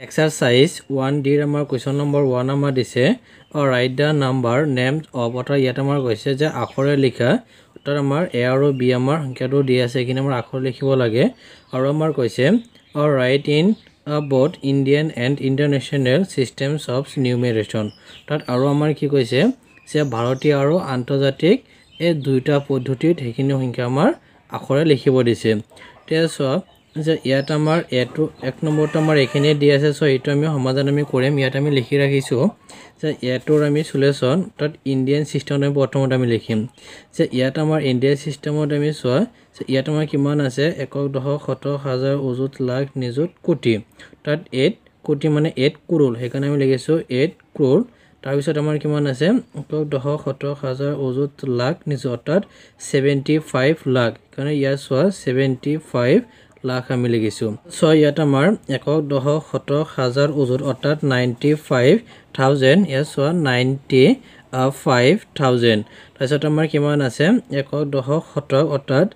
Exercise 1D আমাৰ question number 1 আমাৰ দিছে write the number names of অৰ্থাৎ ইয়াত আমাৰ কৈছে যে আখৰে লিখা অৰ্থাৎ আমাৰ A আৰু B আমাৰ সংখ্যাটো দি আছে এখিনি আমাৰ আখৰ লিখিব লাগে আৰু আমাৰ কৈছে write in both Indian and international systems of numeration তাত আৰু আমাৰ কি কৈছে যে ভাৰতীয় আৰু আন্তৰ্জাতিক এই দুইটা পদ্ধতিত হেখিনি সংখ্যা আমাৰ আখৰে লিখিব দিছে তেছো যে ইয়াত আমাৰ এটো এক নম্বৰটো আমাৰ এখিনি দি আছে সো এটো আমি সমাধান আমি কৰিম ইয়াত আমি লিখি ৰাখিছো যে এটোৰ আমি সলিউশন তাত ইন্ডিয়ান সিস্টেমত আমি প্ৰথমত আমি লিখিম যে ইয়াত আমাৰ ইন্ডিয়ান সিস্টেমত আমি সোৱা যে ইয়াত আমাৰ কিমান আছে 1,70,000 অযুত লাখ নিযুত কোটি তাত 8 কোটি মানে 8 crore হেকানে আমি লিখিছো 8 crore তাৰ পিছত আমাৰ কিমান আছে 1,70,000 অযুত লাখ নিযুত অৰ্থাৎ 75 লাখ কাৰণ ইয়াৰ সোৱা 75 লাখ আমি লিখিছো সো ইয়াত আমাৰ 1,70,000 অযুত অৰ্থাৎ 95,000 ইয়াৰ সোৱা 95,000 তাৰপিছত আমাৰ কিমান আছে 1,70,000 অৰ্থাৎ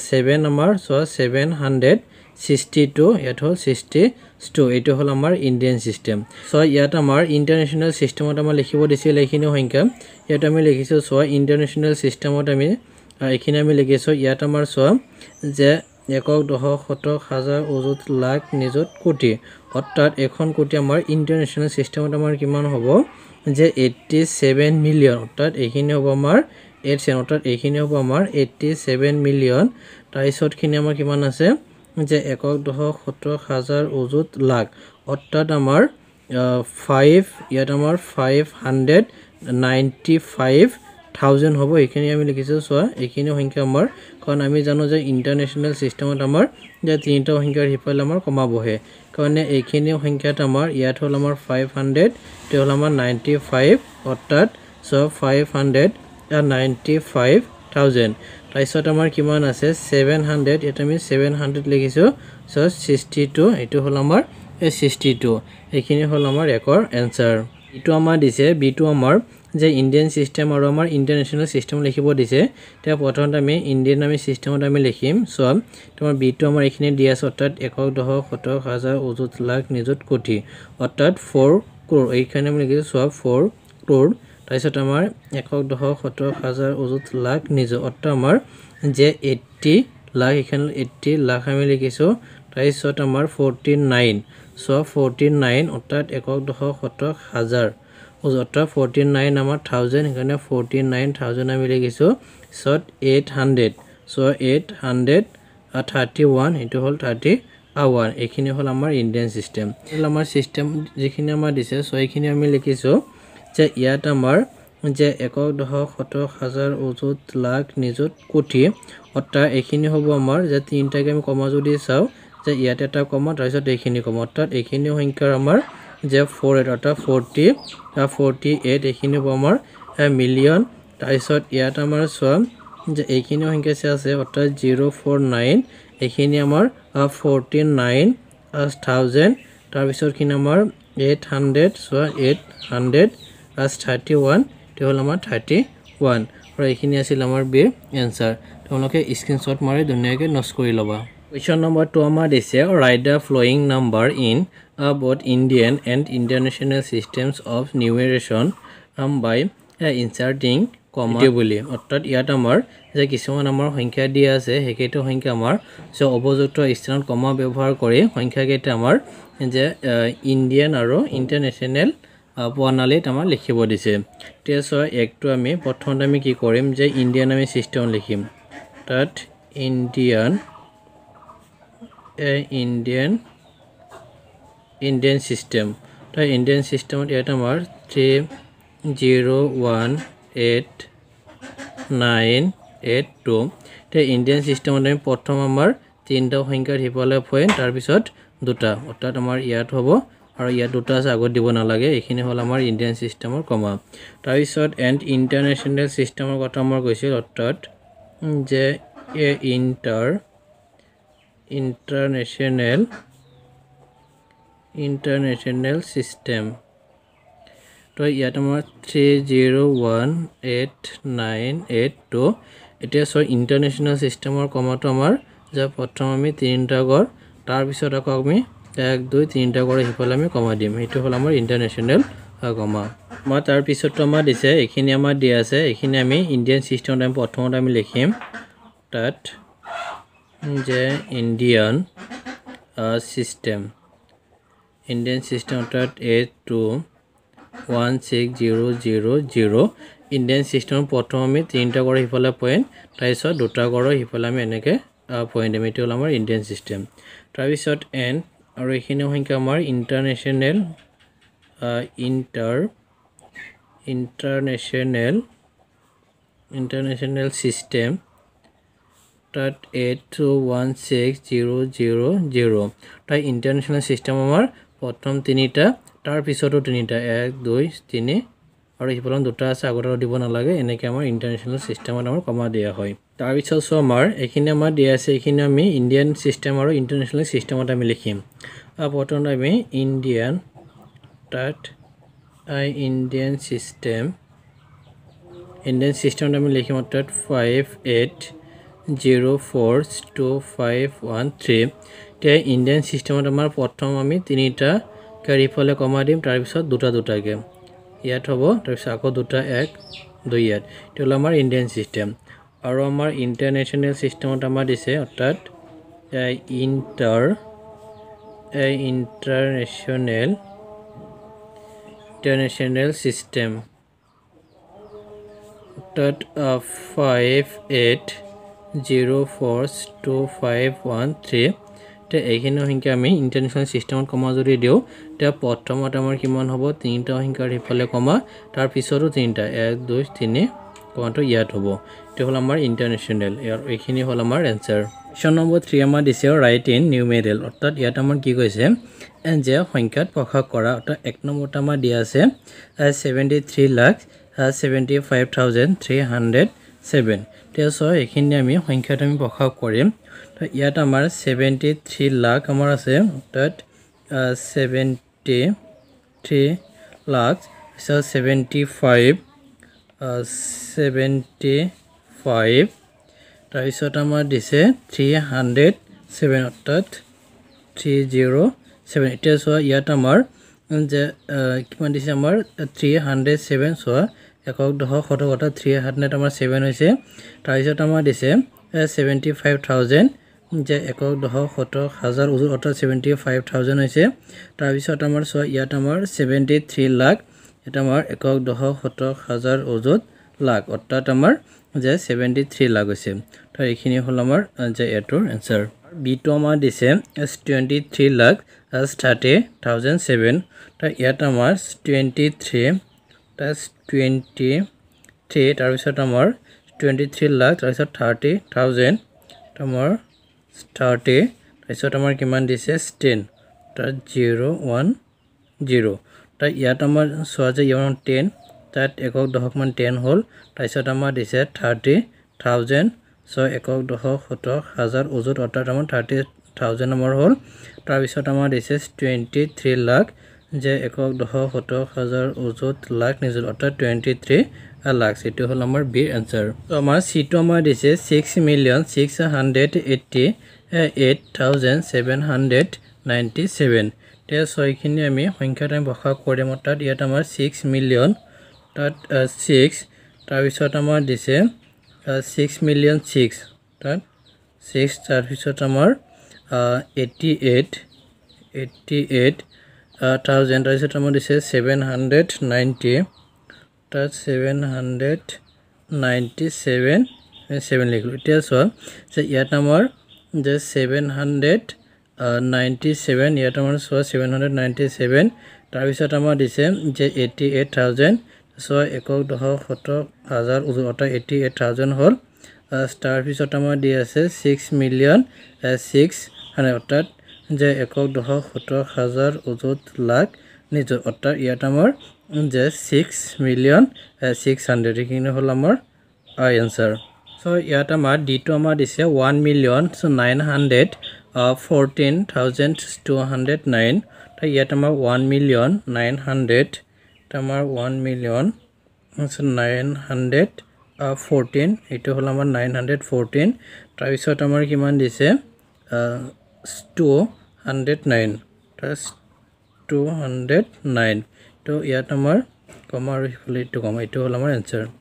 7 আমাৰ সোৱা 762 ইয়াত হল 62 এটো হল আমাৰ ইন্ডিয়ান সিস্টেম সো ইয়াত আমাৰ ইন্টাৰনেশনাল সিস্টেমত আমাৰ লিখিব দিছিল এইখিনি সংখ্যা ইয়াত আমি লিখিছো সোৱা ইন্টাৰনেশনাল সিস্টেমত আমি এইখিনি আমি লিখিছো ইয়াত আমাৰ সোৱা যে 1,70,000 অযুত লাখ নিযুত কোটি অৰ্থাৎ এখন কোটি আমাৰ ইন্টাৰনেশনাল সিস্টেমত আমাৰ কিমান হ'ব যে 87 মিলিয়ন অৰ্থাৎ এইখিনি হ'ব আমাৰ 8 অৰ্থাৎ এইখিনি হ'ব আমাৰ 87 মিলিয়ন তাৰপিছত খিনি আমাৰ কিমান আছে যে 1,70,000 অযুত লাখ অৰ্থাৎ আমাৰ 5 ইয়াত আমাৰ 595,000 হ'ব এইখিনি আমি লিখিছো সোৱা এইখিনি সংখ্যা আমাৰ কাৰণ আমি জানো যে ইন্টাৰনেশনাল সিস্টেমত আমাৰ যে তিনিটা সংখ্যাৰ হিপাল আমাৰ কমা বহে কাৰণ এইখিনি সংখ্যাত আমাৰ ইয়াত হল আমাৰ 500 তে হল আমাৰ 95 অৰ্থাৎ সো 595,000 তাৰপিছত আমাৰ কিমান আছে 700 এটা আমি 700 লিখিছো সো 62 এটো হল আমাৰ 62 এইখিনি হল আমাৰ একৰ এনসাৰ ইটো আমাৰ দিছে বিটো আমাৰ যে ইন্ডিয়ান সিস্টেম আৰু আমাৰ ইন্টাৰনেশনাল সিস্টেম লিখিব দিছে তে প্ৰথমতে আমি ইন্ডিয়ান আমি সিস্টেমত আমি লিখিম সো তোমাৰ বিটো আমাৰ এখিনি দি আছে অৰ্থাৎ 1,70,000 অযুত লাখ নিযুত কোটি অৰ্থাৎ 4 crore এইখানে আমি লিখিছো সো 4 crore তাৰপিছত আমাৰ 1,70,000 অযুত লাখ নিযুত অৰ্থাৎ আমাৰ যে 80 লাখ এখানে 80 লাখ আমি লিখিছো তাৰপিছত আমাৰ 49 সো 49 অৰ্থাৎ 1,70,000 অৰ্থাৎ 49 আমাৰ 1000 এখানে 49,000 আমি লিখিছো সো 800 সো 831 এটো হল 31 এইখিনি হল আমাৰ ইন্ডিয়ান সিস্টেম হল আমাৰ সিস্টেম যিখিনি আমাৰ দিছে সো এইখিনি আমি লিখিছো যে ইয়াত আমাৰ যে 1,70,000 অযুত লাখ নিযুত কোটি অৰ্থাৎ এইখিনি হ'ব আমাৰ যে তিনটাকে আমি কমা যদি চাও যে ইয়াত এটা কমা তাৰপিছত এইখিনি কমা অৰ্থাৎ এইখিনি সংখ্যাৰ আমাৰ যে 48 অৰ্থাৎ 48 এইখিনি হ'ব আমাৰ মিলিয়ন তাৰপিছত ইয়াত আমাৰ সোৱা যে এইখিনি সংখ্যা আছে অৰ্থাৎ 049 এইখিনি আমাৰ 49,000 তাৰপিছত খিনি আমাৰ 800 সোৱা 831 তে হল আমাৰ 31 আৰু এইখিনি আছিল আমাৰ বি এনসাৰ তোমালোকে স্ক্ৰিনশ্বট মাৰি ধুনীয়াকৈ নোট কৰি লবা question number 2 আমাৰ দিছে write the following number in both Indian and international systems of numeration by inserting comma বুলি অৰ্থাৎ ইয়াত আমাৰ যে কিছুমান আমাৰ সংখ্যা দি আছে হেকেটো সংখ্যা আমাৰ যে অবযুক্ত স্থানত কমা ব্যৱহাৰ কৰি সংখ্যা কেইটা আমাৰ যে ইন্ডিয়ান আৰু ইন্টাৰনেশনাল প্ৰণালীত আমাৰ লিখিব দিছে তেছো একটো আমি প্ৰথমতে আমি কি কৰিম যে ইন্ডিয়ান আমি সিস্টেম লিখিম তাত ইন্ডিয়ান সিস্টেম তা ইন্ডিয়ান সিস্টেমত এটা আমাৰ 3018982 তে ইন্ডিয়ান সিস্টেমত আমি প্ৰথম আমাৰ তিনটা সংখ্যাৰ হিপালে পইন তাৰ পিছত দুটা অৰ্থাৎ আমাৰ ইয়াত হ'ব আৰু ইয়াত দুটা আছে আগত দিব নালাগে এইখিনি হল আমাৰ ইন্ডিয়ান সিস্টেমৰ কমা তাৰ পিছত এন্ড ইন্টাৰনেশনাল সিস্টেমৰ কথা আমাৰ কৈছিল অৰ্থাৎ যে international system তো ইয়াত আমাৰ 3018982 এটা সো ইন্টাৰনেশনাল সিস্টেমৰ কমাটো আমাৰ যে প্ৰথম আমি তিনটা গৰ তাৰ পিছত আকৌ আমি 1 2 3টা কৰে হিফালে আমি কমা দিম এইটো হল আমাৰ ইন্টাৰনেশ্যনেল কমা মই তাৰ পিছতো আমাৰ দিছে এখিনি আমাৰ দিয়া আছে এখিনি আমি ইন্ডিয়ান সিস্টেম টাইম প্ৰথমত আমি লিখিম তাত যে ইন্ডিয়ান সিস্টেম তাত 821600 ইন্ডিয়ান সিস্টেম প্ৰথম আমি 3টা কৰে হিফালে পইণ্ট তাৰপিছত দুটা কৰে হিফালে আমি এনেকে পইণ্ট আমি এইটো হল আমাৰ ইন্ডিয়ান সিস্টেম তাৰপিছত এন আৰু এখিনি সংখ্যা আমাৰ ইন্টাৰনেশ্যনেল সিস্টেম তাত 821600 তাই ইন্টাৰনেশ্যনেল সিস্টেম আমাৰ প্ৰথম 3টা তাৰ পিছতো 3টা 1 2 3 আৰু হিফালে দুটা আছে আগতে দিব নালাগে এনেকে আমাৰ ইন্টাৰনেশ্যনেল সিস্টেমত আমাৰ কমা দিয়া হয় তাৰ পিছত আমাৰ এখিনি আমাৰ দিয়া আছে এখিনি আমি ইন্ডিয়ান সিস্টেম আৰু ইন্টাৰনেশ্যনেল সিস্টেমত আমি লিখিম প্ৰথমত আমি ইন্ডিয়ান তাত ইন্ডিয়ান সিস্টেমত আমি লিখিম তাত 58042513 তে ইন্ডিয়ান সিস্টেমত আমাৰ প্ৰথম আমি 3টা কাৰিফালে কমা দিম তাৰ পিছত দুটা দুটাকে ইয়াত হ'ব তাৰ পিছত আকৌ দুটা 1 2 ইয়াত তে হল আমাৰ ইন্ডিয়ান সিস্টেম আৰু আমাৰ ইন্টাৰনেশ্যনেল সিস্টেমত আমাৰ দিছে অৰ্থাৎ ইন্টাৰনেশ্যনেল সিস্টেম অৰ্থাৎ 58042513 তে এইখিনি সংখ্যা আমি ইন্টাৰনেশ্যনেল সিস্টেমত কমা যদি দিও তে প্ৰথমত আমাৰ কিমান হ'ব 3টা সংখ্যাৰ হিফালে কমা তাৰ পিছতো 3টা 1 2 3 কমাটো ইয়াত হ'ব এটো হল আমাৰ ইন্টাৰনেশ্যনেল আৰু এইখিনি হল আমাৰ আনসাৰ কোৱেশ্চন নম্বৰ 3 আমাৰ দিছে ৰাইট ইন নিউমেৰিকেল অৰ্থাৎ ইয়াত আমাৰ কি কৈছে যে সংখ্যাত প্ৰকাশ কৰা অৰ্থাৎ 1 নম্বৰটা আমাৰ দিয়া আছে 73,75,307 তেছো এখিনি আমি সংখ্যাত আমি প্ৰকাশ কৰিম তো ইয়াত আমাৰ 73 লাখ আমাৰ আছে অৰ্থাৎ 73 লাখ 75 তাৰপিছত আমাৰ দিছে 307 অৰ্থাৎ 307 এতিয়া চোৱা ইয়াত আমাৰ যে কিমান দিছে আমাৰ 307 চোৱা একক দশক শতক অৰ্থাৎ 307 আমাৰ 7 হৈছে তাৰপিছত আমাৰ দিছে 75,000 যে একক দশক শতক হাজাৰ ওজন অৰ্থাৎ 75,000 হৈছে তাৰপিছত আমাৰ চোৱা ইয়াত আমাৰ 73 লাখ এটা আমাৰ একক দশক শতক হাজাৰ ওজন লাখ অৰ্থাৎ আমাৰ যে 73 লাখ হৈছে তো এইখিনি হল আমাৰ যে এটোৰ আনসাৰ বি টো আমাৰ দিছে 23 লাখ 30,007 তো ইয়াত আমাৰ 23 তাৰপিছত আমাৰ 23 লাখ তাৰপিছত 30,000 আমাৰ 30 তাৰপিছত আমাৰ কিমান দিছে 10 তাত 010 তো ইয়াত আমাৰ চোৱা যে ইয়াত 10 তাত একক দশক মান 10 হল তাৰপিছত আমাৰ দিছে 30,000 সো একক দশক শতক হাজাৰ ওজন অৰ্থাৎ আমাৰ 30,000 আমাৰ হল তাৰপিছত আমাৰ দিছে 23 লাখ যে একক দশক শতক হাজাৰ ওজন লাখ নিযুত অৰ্থাৎ 23 লাখ এটো হল আমাৰ বি আনসাৰ তো আমাৰ সি টো আমাৰ দিছে 6,688,797 তে ছয়খিনি আমি সংখ্যাত আমি প্ৰকাশ কৰিম অৰ্থাৎ ইয়াত আমাৰ 6 মিলিয়ন তাত 6 তাৰপিছত আমাৰ দিছে 6 মিলিয়ন 6 তাত 6 তাৰপিছত আমাৰ 88,000 তাৰপিছত আমাৰ দিছে 790 তাত 797 লিখিলো এতিয়া চোৱা যে ইয়াত আমাৰ যে 797 ইয়াত আমাৰ চোৱা 797 তাৰপিছত আমাৰ দিছে যে 88,000 চোৱা একক দশক শতক হাজাৰ ওজন অৰ্থাৎ 88,000 হল তাৰপিছত আমাৰ দি আছে 6 মিলিয়ন 6 অৰ্থাৎ যে একক দশক শতক হাজাৰ ওজন লাখ নিযুত অৰ্থাৎ ইয়াত আমাৰ যে 6 মিলিয়ন 600 এইখিনি হল আমাৰ আনসাৰ সো ইয়াত আমাৰ ডি টো আমাৰ দিছে 1,914,209 তো ইয়াত আমাৰ 1,900 আমাৰ 1,914 এইটো হল আমাৰ 914 তাৰপিছত আমাৰ কিমান দিছে 209 প্লাছ 209 তো ইয়াত আমাৰ কমা আৰু এইফালে এইটো কমা এইটো হ'ল আমাৰ এনচাৰ